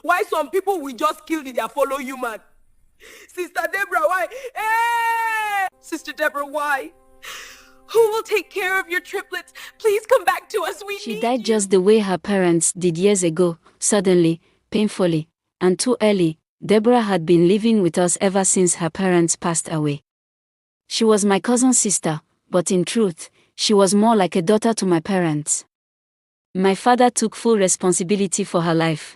Why some people will just kill their fellow human? Sister Deborah, why? Hey! Sister Deborah, why? Who will take care of your triplets? Please come back to us. She died just the way her parents did years ago, suddenly, painfully, and too early. Deborah had been living with us ever since her parents passed away. She was my cousin's sister, but in truth, she was more like a daughter to my parents. My father took full responsibility for her life.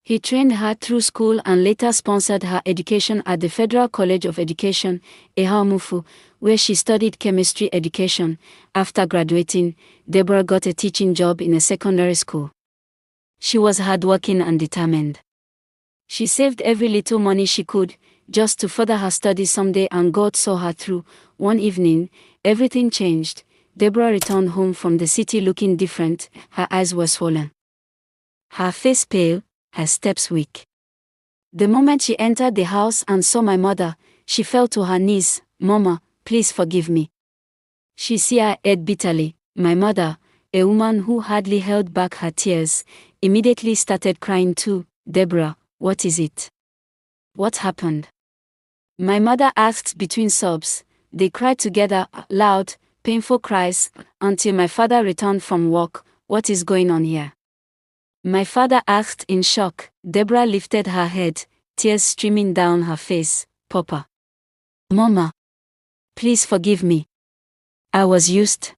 He trained her through school and later sponsored her education at the Federal College of Education, Ehamufu, where she studied chemistry education. After graduating, Deborah got a teaching job in a secondary school. She was hardworking and determined. She saved every little money she could, just to further her studies someday, and God saw her through. One evening, everything changed. Deborah returned home from the city looking different. Her eyes were swollen, her face pale, her steps weak. The moment she entered the house and saw my mother, she fell to her knees. "Mama, please forgive me." She sighed bitterly. My mother, a woman who hardly held back her tears, immediately started crying too. "Deborah, what is it? What happened?" My mother asked between sobs. They cried together, loud, painful cries, until my father returned from work. "What is going on here?" My father asked in shock. Deborah lifted her head, tears streaming down her face. "Papa. Mama. Please forgive me. I was used.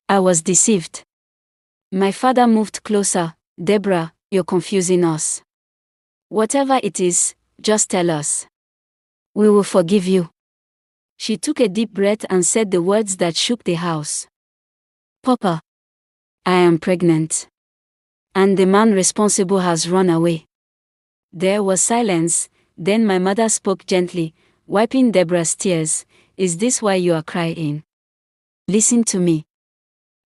I was deceived." My father moved closer. "Deborah, you're confusing us. Whatever it is, just tell us. We will forgive you." She took a deep breath and said the words that shook the house. "Papa. I am pregnant. And the man responsible has run away." There was silence, then my mother spoke gently, wiping Deborah's tears. "Is this why you are crying? Listen to me.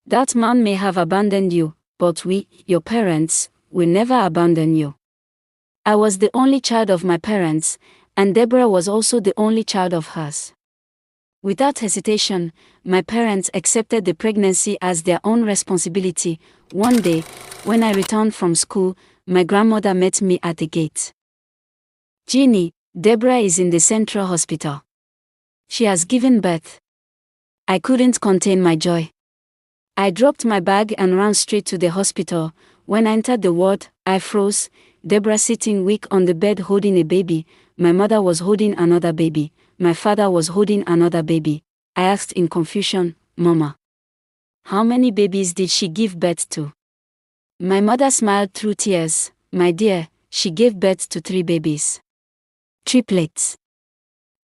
That man may have abandoned you, but we, your parents, will never abandon you. I was the only child of my parents, and Deborah was also the only child of hers." Without hesitation, my parents accepted the pregnancy as their own responsibility. One day, when I returned from school, my grandmother met me at the gate. "Jeannie, Deborah is in the Central Hospital. She has given birth." I couldn't contain my joy. I dropped my bag and ran straight to the hospital. When I entered the ward, I froze. Deborah sitting weak on the bed holding a baby. My mother was holding another baby. My father was holding another baby. I asked in confusion, "Mama, how many babies did she give birth to?" My mother smiled through tears. "My dear, she gave birth to 3 babies. Triplets."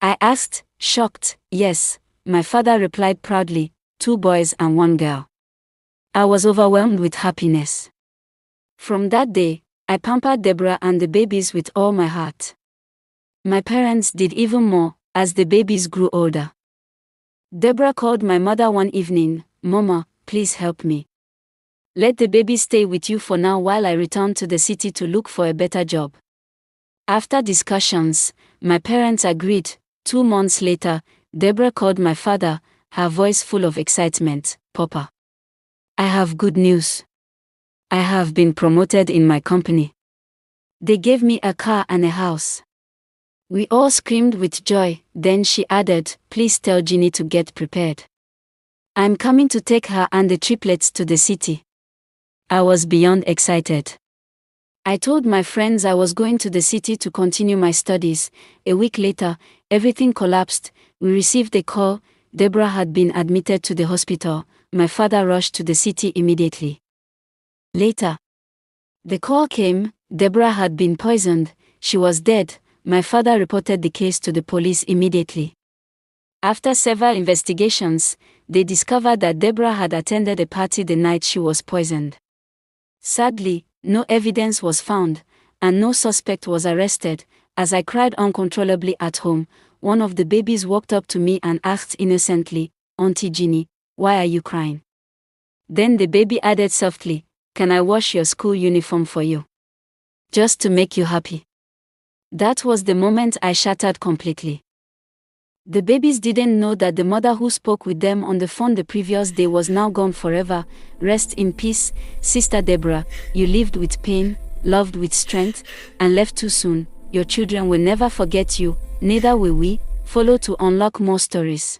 I asked, shocked. "Yes," my father replied proudly, 2 boys and 1 girl. I was overwhelmed with happiness. From that day, I pampered Deborah and the babies with all my heart. My parents did even more, as the babies grew older. Deborah called my mother one evening. "Mama, please help me. Let the baby stay with you for now while I return to the city to look for a better job." After discussions, my parents agreed. 2 months later, Deborah called my father, her voice full of excitement. "Papa, I have good news. I have been promoted in my company. They gave me a car and a house." We all screamed with joy. Then she added, "Please tell Jeannie to get prepared. I'm coming to take her and the triplets to the city." I was beyond excited. I told my friends I was going to the city to continue my studies. A week later, everything collapsed. We received a call. Deborah had been admitted to the hospital. My father rushed to the city immediately. Later, the call came. Deborah had been poisoned. She was dead. My father reported the case to the police immediately. After several investigations, they discovered that Deborah had attended a party the night she was poisoned. Sadly, no evidence was found, and no suspect was arrested. As I cried uncontrollably at home, one of the babies walked up to me and asked innocently, "Auntie Jeannie, why are you crying?" Then the baby added softly, "Can I wash your school uniform for you? Just to make you happy." That was the moment I shattered completely. The babies didn't know that the mother who spoke with them on the phone the previous day was now gone forever. Rest in peace, Sister Deborah. You lived with pain, loved with strength, and left too soon. Your children will never forget you, neither will we. Follow to unlock more stories.